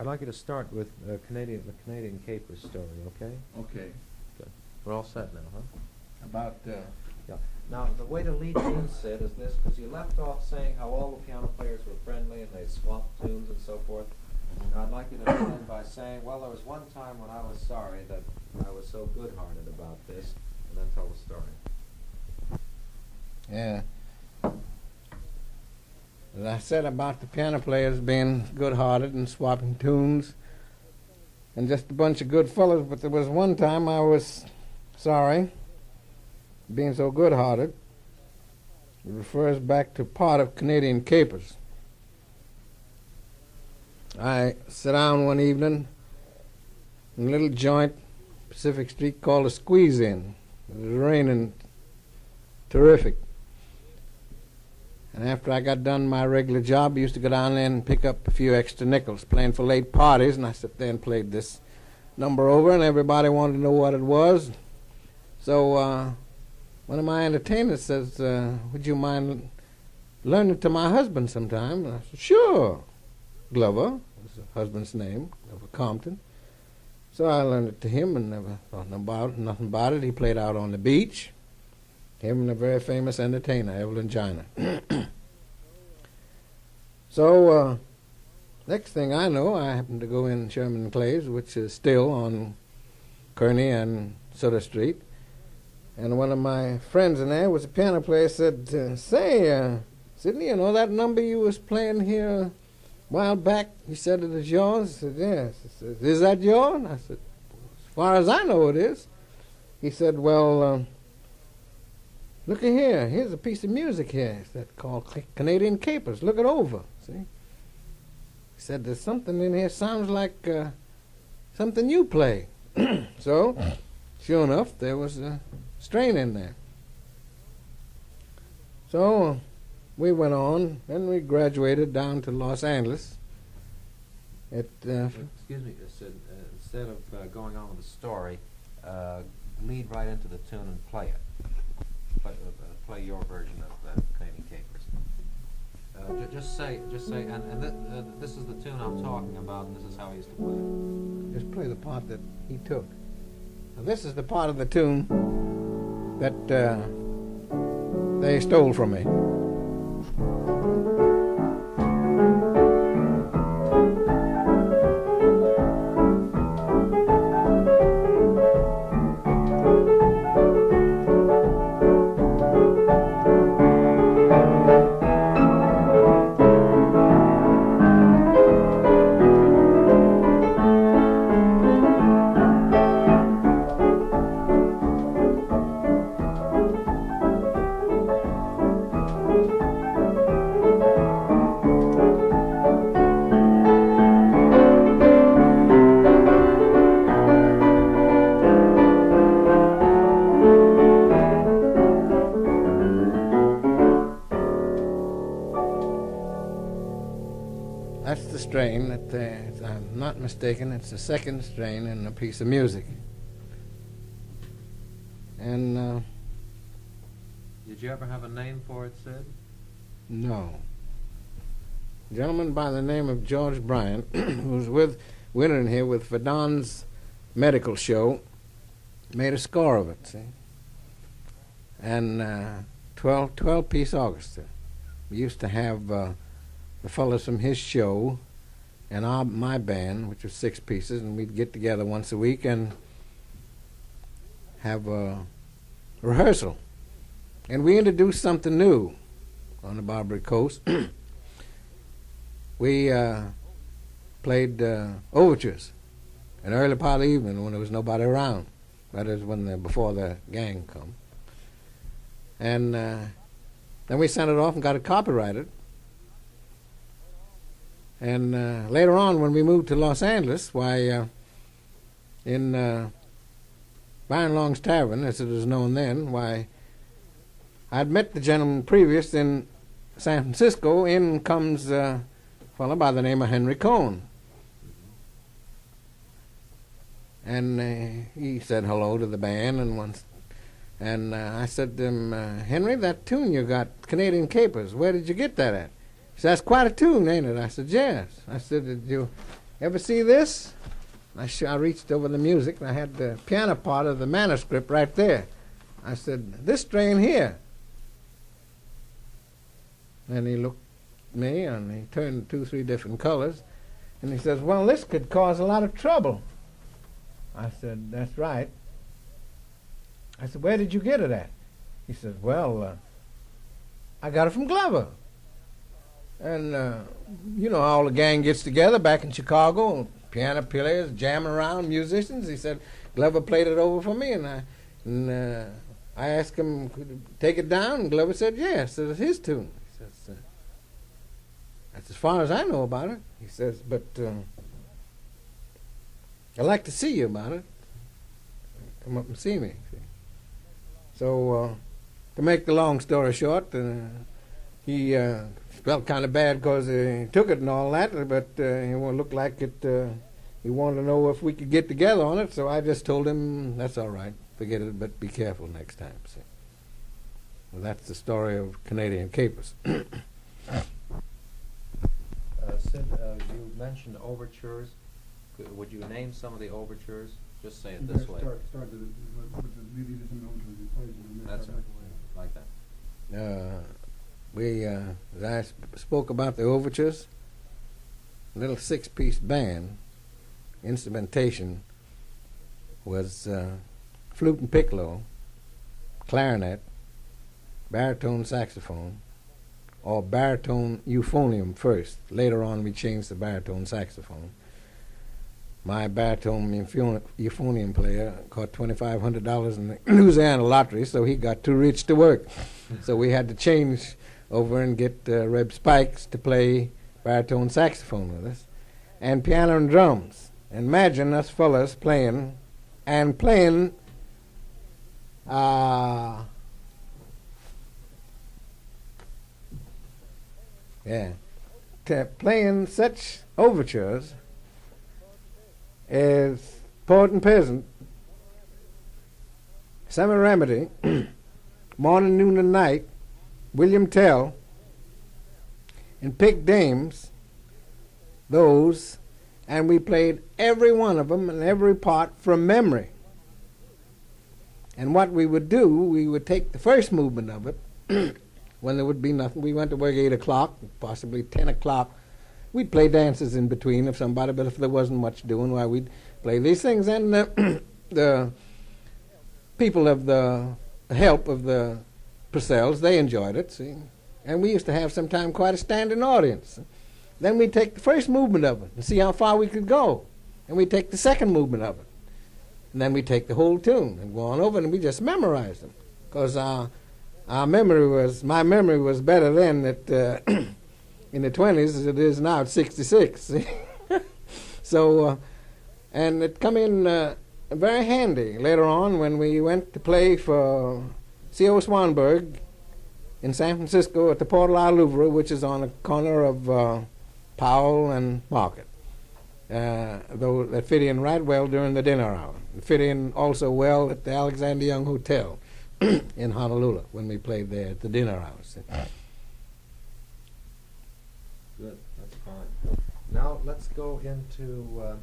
I'd like you to start with the Canadian Capers story, okay? Okay. Good. We're all set now, huh? About, Yeah. Now, the way to lead in, Sid, is this, because you left off saying how all the piano players were friendly and they swapped tunes and so forth. Now, I'd like you to begin by saying, well, there was one time when I was sorry that I was so good-hearted about this, and then tell the story. yeah. As I said about the piano players being good-hearted and swapping tunes and just a bunch of good fellows, but there was one time I was sorry, being so good-hearted. It refers back to part of Canadian Capers. I sat down one evening in a little joint, Pacific Street, called a Squeeze-In. It was raining terrific. And after I got done my regular job, I used to go down there and pick up a few extra nickels, playing for late parties, and I sat there and played this number over, and everybody wanted to know what it was. So one of my entertainers says, would you mind learning it to my husband sometime? And I said, sure. Glover was the husband's name, Glover Compton. So I learned it to him and never thought nothing about it. He played out on the beach. Him and a very famous entertainer, Evelyn Giner. So, next thing I know, I happened to go in Sherman Clay's, which is still on Kearney and Sutter Street. And one of my friends in there was a piano player, said, say, Sidney, you know that number you was playing here a while back? He said it is yours? I said, yes. He said, is that yours? I said, as far as I know it is. He said, well, look at here. Here's a piece of music here that's called Canadian Capers. Look it over. See? He said, there's something in here sounds like something you play. So, sure enough, there was a strain in there. So, we went on, then we graduated down to Los Angeles. Excuse me, Sid, instead of going on with the story, lead right into the tune and play it. Play your version of the Canadian Capers. Just say, and this is the tune I'm talking about, and this is how he used to play it. Just play the part that he took. Now, this is the part of the tune that they stole from me. That's the strain that, if I'm not mistaken, it's the second strain in a piece of music. And did you ever have a name for it, Sid? no. A gentleman by the name of George Bryant, who's winning here with Verdon's medical show, made a score of it, see? And 12-piece orchestra. We used to have the fellows from his show and my band, which was 6 pieces, and we'd get together once a week and have a rehearsal. And we introduced something new on the Barbary Coast. We played overtures an early part of the evening when there was nobody around. That is before the gang come. And then we sent it off and got it copyrighted. And later on, when we moved to Los Angeles, why, in Byron Long's Tavern, as it was known then, why, I'd met the gentleman previous in San Francisco. In comes a fellow by the name of Henry Cohn. And he said hello to the band, and I said to him, Henry, that tune you got, Canadian Capers, where did you get that at? He said, that's quite a tune, ain't it? I said, yes. I said, did you ever see this? I reached over the music, and I had the piano part of the manuscript right there. I said, this strain here. And he looked at me, and he turned 2, 3 different colors, and he says, well, this could cause a lot of trouble. I said, that's right. I said, where did you get it at? He said, well, I got it from Glover. And, all the gang gets together back in Chicago, piano players jamming around, musicians. He said, Glover played it over for me, and I asked him, could he take it down? And Glover said, yes, it's his tune. He says, that's as far as I know about it. He says, but I'd like to see you about it. Come up and see me. So, to make the long story short, he felt kind of bad because he took it and all that, but it looked like it. He wanted to know if we could get together on it, so I just told him, that's all right, forget it, but be careful next time. See? Well, that's the story of Canadian Capers. Sid, you mentioned overtures. Would you name some of the overtures? Just say it this way. Start with the maybe there's some overtures in place. That's right. Like that. As I spoke about the overtures, a little 6-piece band, instrumentation was flute and piccolo, clarinet, baritone saxophone, or baritone euphonium first. Later on we changed to baritone saxophone. My baritone euphonium player caught $2,500 in the Louisiana lottery, so he got too rich to work. So we had to change over and get Reb Spikes to play baritone saxophone with us, and piano and drums. Imagine us fellas playing, playing such overtures as Poet and Peasant, Summer Remedy, Morning, Noon, and Night, William Tell, and Pick Dames, those, and we played every one of them and every part from memory. And what we would do, we would take the first movement of it, when there would be nothing. We went to work 8 o'clock, possibly 10 o'clock. We'd play dances in between if somebody, but if there wasn't much doing, why, we'd play these things. And the people of the help of the Purcells, they enjoyed it, see. And we used to have sometimes quite a standing audience. Then we'd take the first movement of it and see how far we could go. And we'd take the second movement of it. And then we'd take the whole tune and go on over, and we just memorized them. Because my memory was better then in the 20s as it is now at 66. See? So, and it come in very handy later on when we went to play for C.O. Swanberg in San Francisco at the Portal au Louvre, which is on the corner of Powell and Market. Though that fit in right well during the dinner hour. It fit in also well at the Alexander Young Hotel in Honolulu when we played there at the dinner hour. Good, that's fine. Now let's go into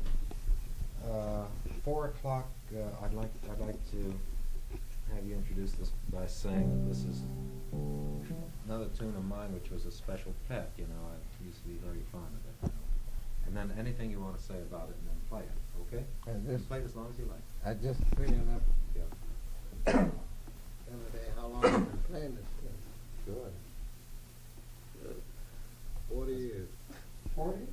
4 o'clock. I'd like to have you introduce this by saying that this is another tune of mine, which was a special pet. You know, I used to be very fond of it. And then anything you want to say about it, and then play it. Okay? And play it as long as you like. I just figured up the other day how long I've been playing this thing. Good. 40 years. 40?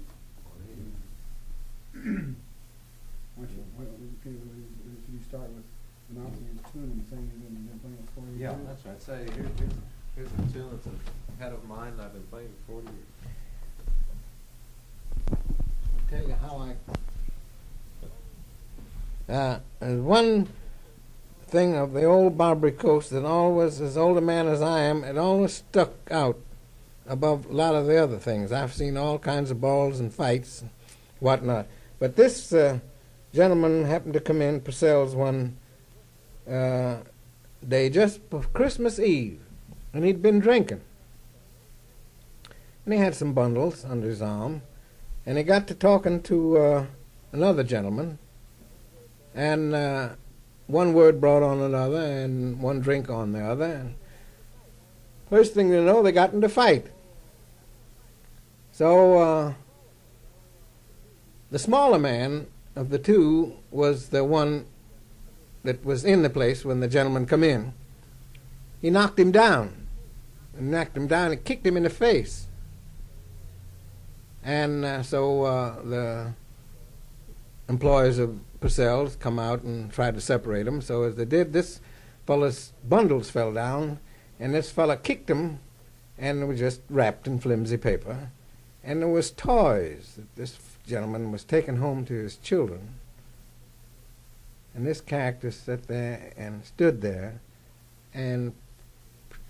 Should you start with announcing the tune and saying you've been playing it 40 years? Yeah, that's right. Say, here's a tune that's a pet of mine, and I've been playing it 40 years. I'll tell you how there's one thing of the old Barbary Coast that always, as old a man as I am, it always stuck out above a lot of the other things. I've seen all kinds of balls and fights and whatnot. But this gentleman happened to come in, Purcell's, one day just for Christmas Eve, and he'd been drinking. And he had some bundles under his arm, And he got to talking to another gentleman, and one word brought on another, and one drink on the other, and first thing you know, they got into a fight. So the smaller man of the two was the one that was in the place when the gentleman come in. He knocked him down, and kicked him in the face. And so the employees of Purcell's come out and tried to separate them. So as they did, this fellow's bundles fell down, and this fella kicked him, and it was just wrapped in flimsy paper. And there was toys that this gentleman was taking home to his children. And this character sat there and stood there and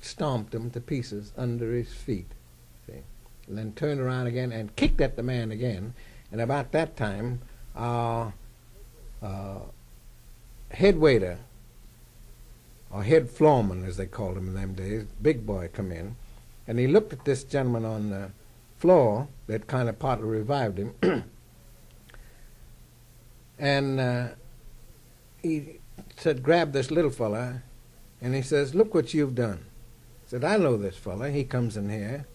stomped them to pieces under his feet. See? And then turned around again and kicked at the man again. And about that time, our head waiter, or head floorman as they called him in them days, big boy, come in, and he looked at this gentleman on the floor that kind of partly revived him, and he said, grab this little fella, and he says, look what you've done. He said, I know this fella. He comes in here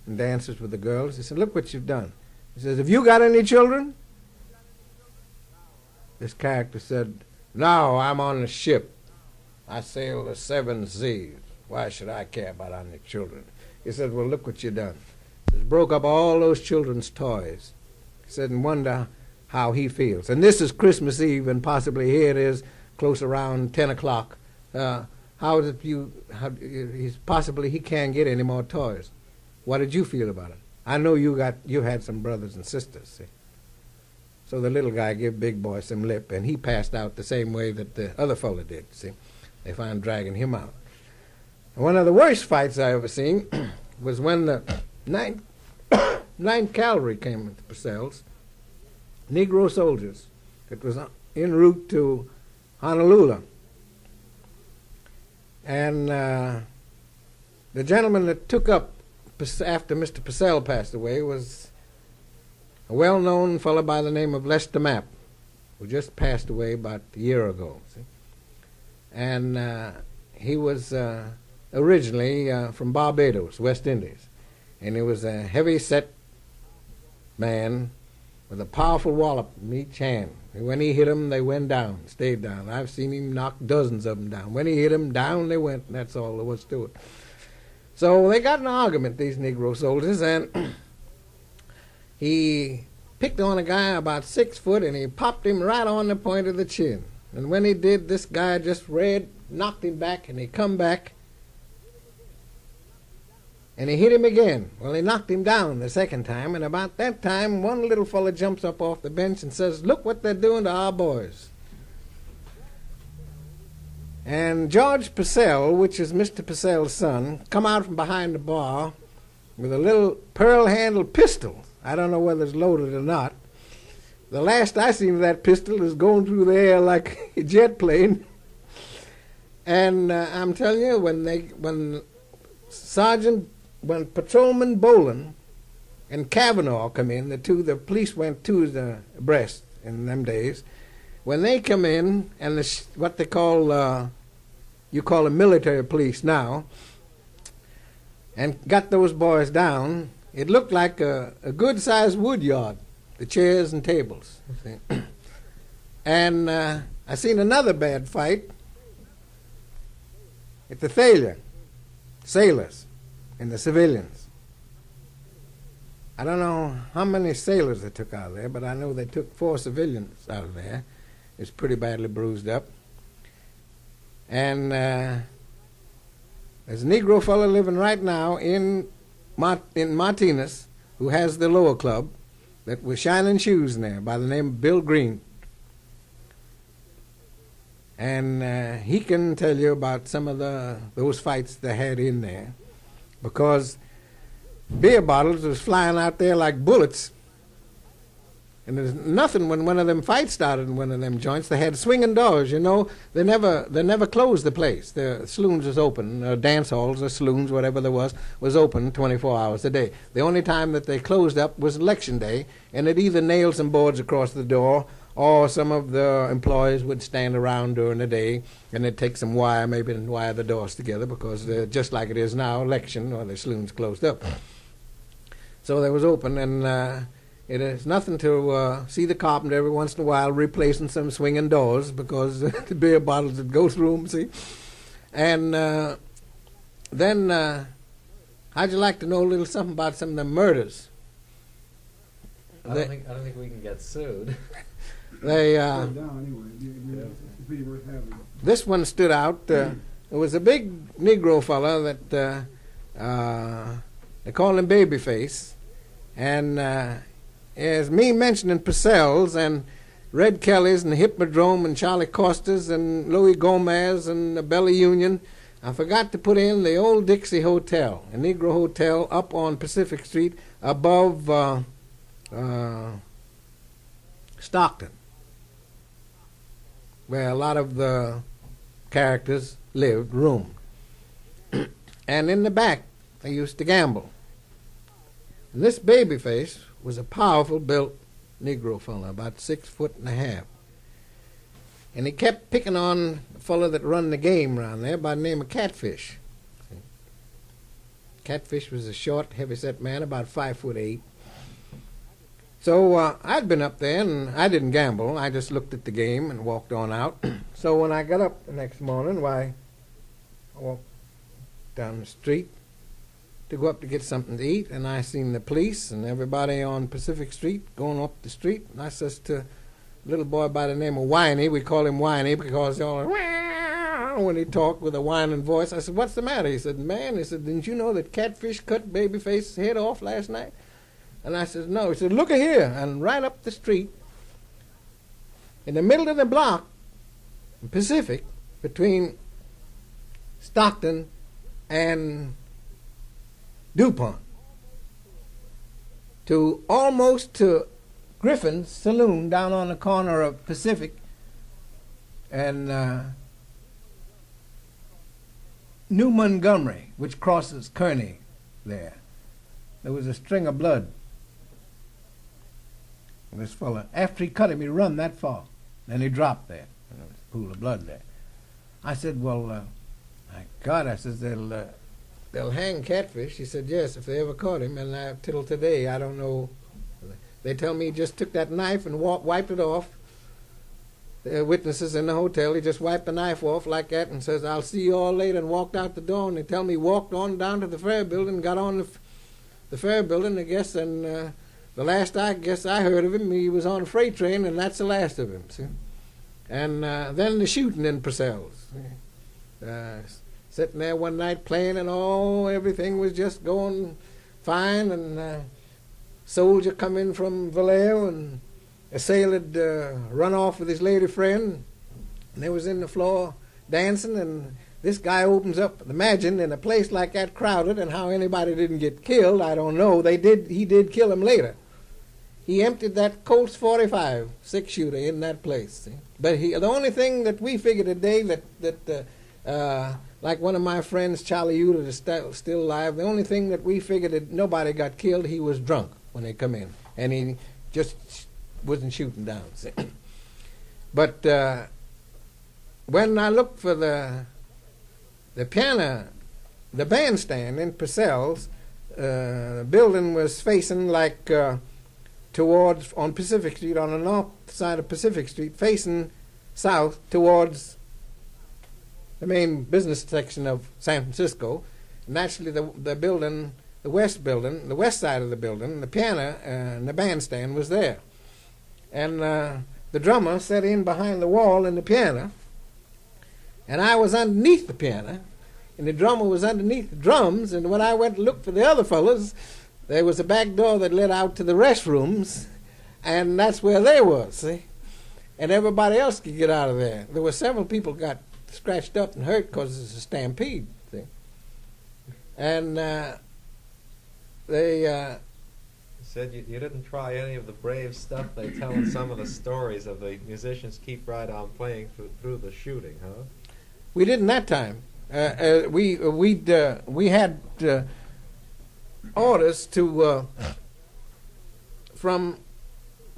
and dances with the girls. He said, look what you've done. He says, have you got any children? This character said, no, I'm on the ship. I sail the 7 seas. Why should I care about any children? He said, well, look what you've done. He said, broke up all those children's toys. He said, and wonder how he feels. And this is Christmas Eve, and possibly here it is, close around 10 o'clock. How did possibly he can't get any more toys. What did you feel about it? I know you had some brothers and sisters, see. So the little guy gave big boy some lip, and he passed out the same way that the other fella did, see. They found dragging him out. And one of the worst fights I ever seen was when the 9th Cavalry came into Purcell's, Negro soldiers. It was en route to Honolulu. And the gentleman that took up after Mr. Purcell passed away was a well-known fellow by the name of Lester Mapp, who just passed away about a year ago. See? And he was originally from Barbados, West Indies. And he was a heavy-set man with a powerful wallop in each hand. And when he hit them, they went down, stayed down. I've seen him knock dozens of them down. When he hit them, down they went, and that's all there was to it. So they got in an argument, these Negro soldiers, and he picked on a guy about 6 foot, and he popped him right on the point of the chin. And when he did, this guy just knocked him back, and he come back, and he hit him again. Well, he knocked him down the second time, and about that time, one little fella jumps up off the bench and says, look what they're doing to our boys. And George Purcell, which is Mr. Purcell's son, come out from behind the bar with a little pearl-handled pistol. I don't know whether it's loaded or not. The last I seen of that pistol is going through the air like a jet plane. And I'm telling you, when Patrolman Boland and Kavanaugh come in, the police went two abreast in them days. When they come in, and what they call, you call the military police now, and got those boys down, it looked like a good-sized wood yard, the chairs and tables. And I seen another bad fight at the Thaler, sailors and the civilians. I don't know how many sailors they took out of there, but I know they took 4 civilians out of there. It's pretty badly bruised up. And there's a Negro fellow living right now in Martinez who has the lower club that was shining shoes in there by the name of Bill Green. And he can tell you about some of those fights they had in there, because beer bottles was flying out there like bullets. And there's nothing when one of them fights started in one of them joints. They had swinging doors, you know. They never closed the place. The saloons was open, dance halls or saloons, whatever there was open 24 hours a day. The only time that they closed up was election day, and it either nailed some boards across the door, or some of the employees would stand around during the day, and they'd take some wire, maybe, and wire the doors together, because just like it is now, election, or the saloons closed up. So they was open, and it is nothing to see the carpenter every once in a while replacing some swinging doors, because the beer bottles would go through them, see. And then, how'd you like to know a little something about some of the murders? I don't think we can get sued. They Slow down anyway. It's really worth having. this one stood out. There was a big Negro fella that they called him Babyface, and as me mentioning Purcell's and Red Kelly's and Hippodrome and Charlie Costa's and Louis Gomez and the Bella Union, I forgot to put in the Old Dixie Hotel, a Negro hotel up on Pacific Street above Stockton, where a lot of the characters lived, roomed. And in the back, they used to gamble. And this Babyface was a powerful built Negro fella, about 6'1.5". And he kept picking on the fella that run the game around there by the name of Catfish. Catfish was a short, heavy-set man, about 5'8". So I'd been up there, and I didn't gamble. I just looked at the game and walked on out. So when I got up the next morning, why, I walked down the street to go up to get something to eat, and I seen the police and everybody on Pacific Street going up the street. And I says to a little boy by the name of Whiny, we call him Whiny because when he talked with a whining voice, I said, "What's the matter?" He said, "Man," he said, "didn't you know that Catfish cut Babyface's head off last night?" And I said, "No." He said, "Look at here." And right up the street, in the middle of the block, Pacific, between Stockton and DuPont, to almost to Griffin's Saloon down on the corner of Pacific and New Montgomery, which crosses Kearney there. There was a string of blood. This fella, after he cut him, he run that far. Then he dropped there. And there was a pool of blood there. I said, "Well, my God," I said, they'll hang Catfish." He said, "Yes, if they ever caught him." And till today, I don't know. They tell me he just took that knife and wiped it off. The witnesses in the hotel, he just wiped the knife off like that and says, "I'll see you all later," and walked out the door. And they tell me he walked on down to the Fair Building, got on the Fair Building, I guess, and the last I heard of him, he was on a freight train, and that's the last of him, see? And then the shooting in Purcell's. Sitting there one night playing, and everything was just going fine, and soldier come in from Vallejo, and a sailor had run off with his lady friend, and they was in the floor dancing, and this guy opens up. Imagine in a place like that, crowded, and how anybody didn't get killed, I don't know. He did kill him later. He emptied that Colt's 45 six-shooter in that place. See? But the only thing that we figured today that like one of my friends, Charlie Euler, is still alive, the only thing that we figured that nobody got killed, he was drunk when they come in, and he just wasn't shooting down. See? But when I looked for the piano, the bandstand in Purcell's, the building was facing like towards, on Pacific Street, on the north side of Pacific Street, facing south towards the main business section of San Francisco. And actually the building, the west side of the building, the piano and the bandstand was there. And the drummer sat in behind the wall in the piano, and I was underneath the piano, and the drummer was underneath the drums. And when I went to look for the other fellas, there was a back door that led out to the restrooms, and that's where they was, see? And everybody else could get out of there. There were several people got scratched up and hurt because it's a stampede, see? And So Sid, you didn't try any of the brave stuff they tell in some of the stories of the musicians keep right on playing through the shooting, huh? We didn't that time. We had orders to from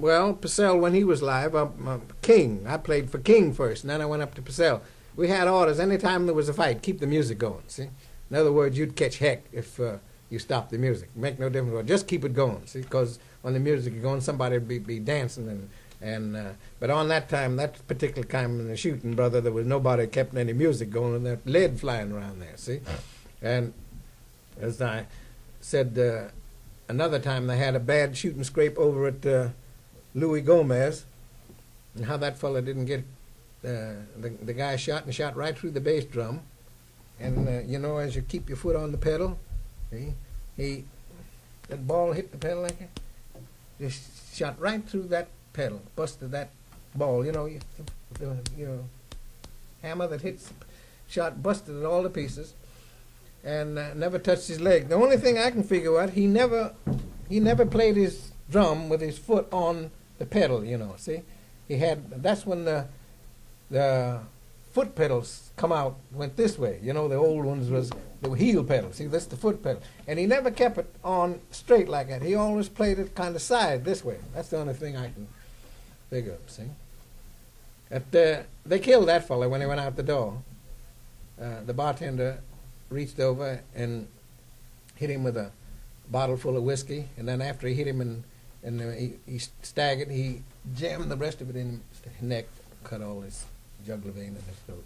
Purcell when he was live. King. I played for King first, and then I went up to Purcell. We had orders anytime there was a fight, keep the music going. See, in other words, you'd catch heck if you stopped the music. Make no difference. Just keep it going. See, because when the music is going, somebody would be dancing but on that time, that particular time in the shooting, brother, there was nobody kept any music going, and there lead flying around there, see? And as I said, another time they had a bad shooting scrape over at Louis Gomez, and how that fella didn't get the guy shot and shot right through the bass drum. And, as you keep your foot on the pedal, that ball hit the pedal like that, just shot right through that pedal, busted that ball, hammer that hits, shot, busted it all to pieces, and never touched his leg. The only thing I can figure out, he never played his drum with his foot on the pedal, see? That's when the foot pedals come out, went this way. The old ones they were heel pedals. See, that's the foot pedal. And he never kept it on straight like that. He always played it kind of side this way. That's the only thing I can figure out, see? They killed that fellow when he went out the door. The bartender reached over and hit him with a bottle full of whiskey, and then after he hit him and he staggered, he jammed the rest of it in his neck, cut all his jugular vein in his throat.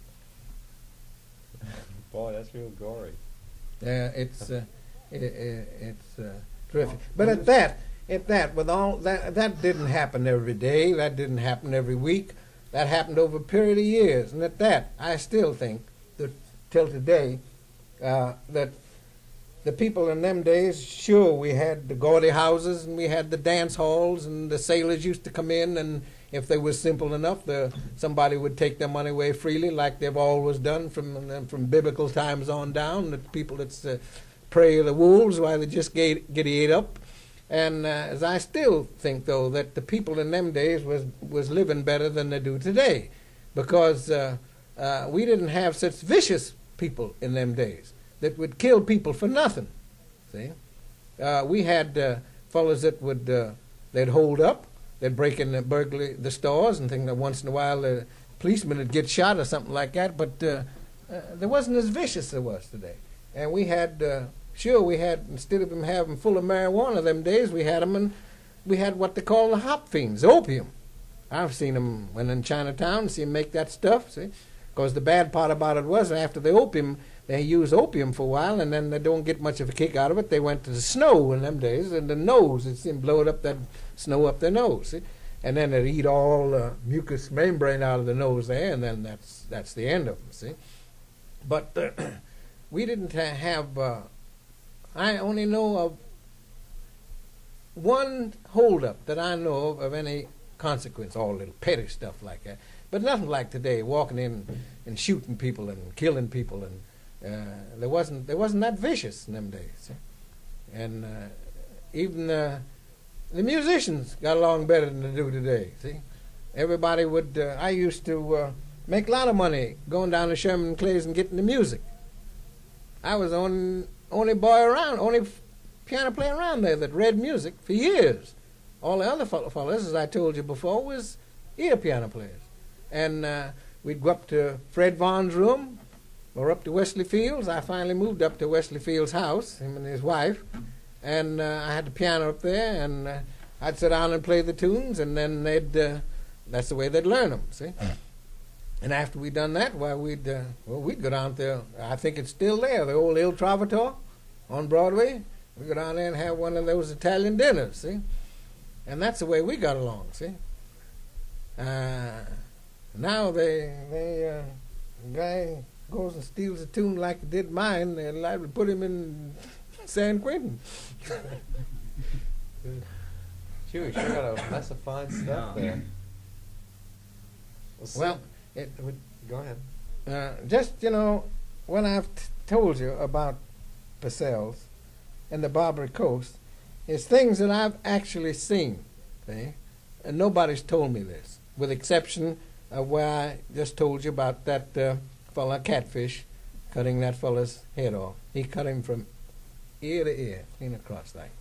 Boy, that's real gory. It's terrific. But at that, with all that didn't happen every day. That didn't happen every week. That happened over a period of years. And at that, I still think that till today, that the people in them days, sure, we had the gaudy houses and we had the dance halls, and the sailors used to come in, and if they were simple enough, somebody would take their money away freely, like they've always done from biblical times on down. The people that's prey of the wolves, why they just get ate up. And as I still think, though, that the people in them days was living better than they do today, because we didn't have such vicious people in them days that would kill people for nothing. See, we had fellows that would they'd hold up. They'd break in the stores and think that once in a while the policeman would get shot or something like that, but there wasn't as vicious as there was today. And we had, instead of them having full of marijuana them days, we had what they call the hop fiends, opium. I've seen them when in Chinatown, see them make that stuff, see? Because the bad part about it was after the opium, they used opium for a while, and then they don't get much of a kick out of it. They went to the snow in them days, and the nose, it seemed blowed up that snow up their nose, see? And then they'd eat all the mucous membrane out of the nose there, and then that's the end of them, see? But we didn't have, I only know of one holdup that I know of any consequence, all little petty stuff like that. But nothing like today, walking in and shooting people and killing people, and they wasn't that vicious in them days. See? And even the musicians got along better than they do today. See, everybody would. I used to make a lot of money going down to Sherman Clay's and getting the music. I was the only boy around, only piano player around there that read music for years. All the other fellows, as I told you before, was ear piano players. And we'd go up to Fred Vaughn's room, or up to Wesley Fields. I finally moved up to Wesley Fields' house, him and his wife, and I had the piano up there, and I'd sit down and play the tunes, and then that's the way they'd learn them, see? And after we'd done that, we'd go down there. I think it's still there, the old Il Trovatore on Broadway. We'd go down there and have one of those Italian dinners, see? And that's the way we got along, see? Now the guy goes and steals a tune like he did mine, and likely put him in San Quentin. Gee, we sure got a mess of fine stuff there. Well, go ahead. Just, when I've told you about Purcell's and the Barbary Coast, is things that I've actually seen, see? And nobody's told me this, with exception of where I just told you about that fella, Catfish, cutting that fella's head off. He cut him from ear to ear, clean across like.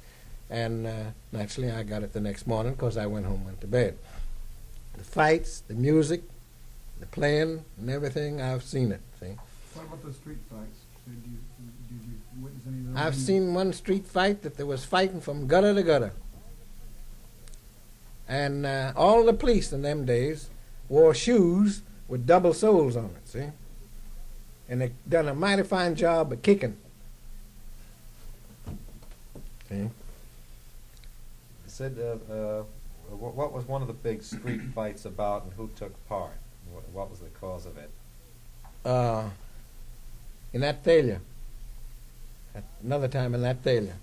And naturally, I got it the next morning because I went home and went to bed. The fights, the music, the playing, and everything, I've seen it, see? What about the street fights? Did you witness any of those? I've seen one street fight that there was fighting from gutter to gutter. And all the police in them days wore shoes with double soles on it, see? And they done a mighty fine job of kicking. See? Sid, what was one of the big street fights about, and who took part? What was the cause of it? In that failure. Another time in that failure.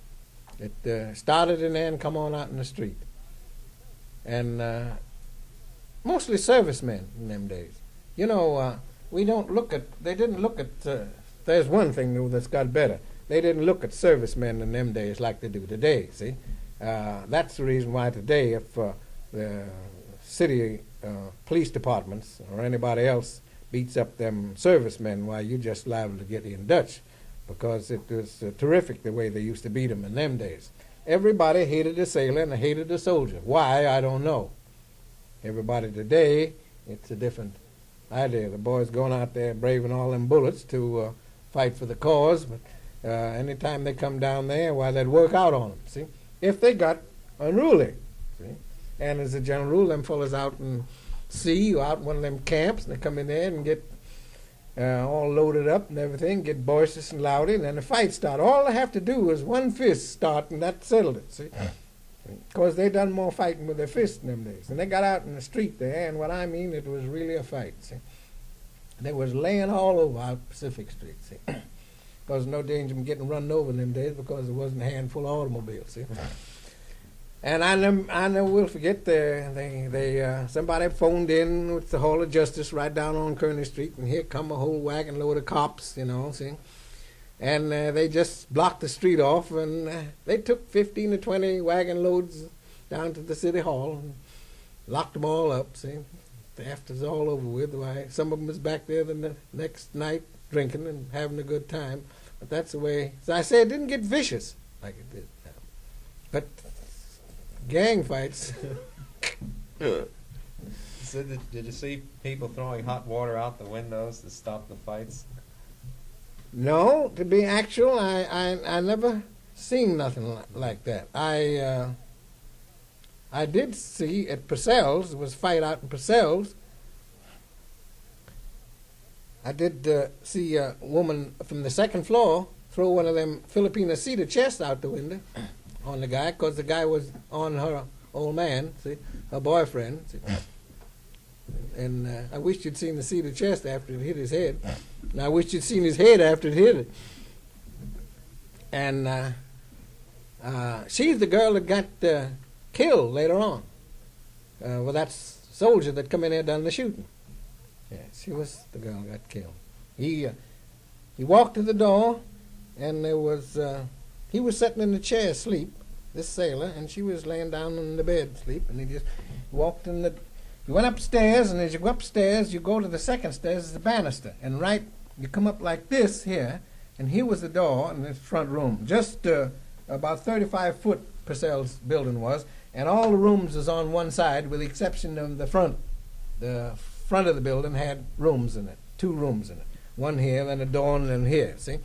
It started in there and come on out in the street. And mostly servicemen in them days. You know, they didn't look at, there's one thing though that's got better. They didn't look at servicemen in them days like they do today, see? That's the reason why today, if the city police departments or anybody else beats up them servicemen, why, you just liable to get in Dutch, because it was terrific the way they used to beat them in them days. Everybody hated the sailor and hated the soldier. Why, I don't know. Everybody today, it's a different idea. The boys going out there braving all them bullets to fight for the cause, but anytime they come down there, why, they'd work out on them, see? If they got unruly, see? And as a general rule, them fellas out in sea or out in one of them camps, and they come in there and get all loaded up and everything, get boisterous and loudy, and then the fight start. All they have to do is one fist start, and that settled it, see? Because they done more fighting with their fists in them days. And they got out in the street there, and what I mean, it was really a fight, see? They was laying all over out Pacific Street, see? Because no danger of getting run over in them days because there wasn't a handful of automobiles, see? And I never will forget, somebody phoned in with the Hall of Justice right down on Kearney Street, and here come a whole wagon load of cops, you know, see? And they just blocked the street off, and they took 15 to 20 wagon loads down to the city hall and locked them all up, see? After it's all over with, why, some of them was back there the next night drinking and having a good time. But that's the way, as I say, it didn't get vicious like it did now. But gang fights. So did you see people throwing hot water out the windows to stop the fights? No, to be actual, I never seen nothing like that. I did see at Purcell's, there was a fight out in Purcell's. I did see a woman from the second floor throw one of them Filipino cedar chests out the window on the guy, because the guy was on her old man, see, her boyfriend. See. And I wished you'd seen the cedar chest after it hit his head. And I wished you'd seen his head after it hit it. And she's the girl that got killed later on. Well, that soldier that come in there done the shooting. Yeah, she was the girl that got killed. He walked to the door, and there was he was sitting in the chair asleep, this sailor, and she was laying down in the bed asleep, and he just walked in the. You went upstairs, and as you go upstairs, you go to the second stairs, it's the banister, and right, you come up like this here, and here was the door in this front room, just about 35 foot Purcell's building was, and all the rooms was on one side, with the exception of the front. The front of the building had rooms in it, 2 rooms in it, one here, then a door, and then here, see?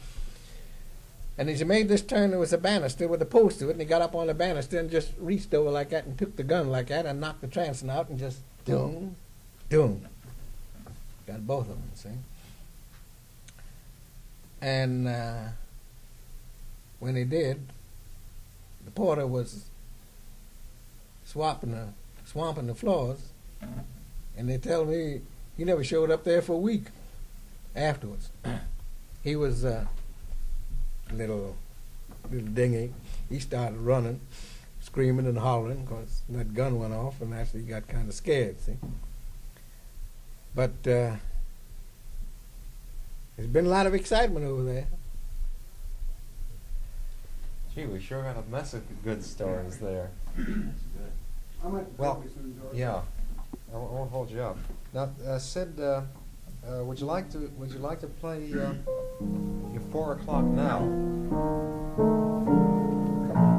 And as you made this turn, there was a banister with a post to it, and he got up on the banister and just reached over like that and took the gun like that and knocked the transom out and just doom, doom. Got both of them, see? And when he did, the porter was swamping the floors, and they tell me he never showed up there for a week afterwards. He was little dingy. He started running, screaming and hollering because that gun went off, and actually he got kind of scared, see. But there's been a lot of excitement over there. Gee, we sure got a mess of good stories there. That's good. I might Well, probably soon, George. Yeah, I won't hold you up. Now, Sid, would you like to play your 4 o'clock now?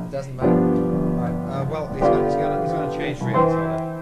It doesn't matter. All right. Well, he's gonna change for you. So that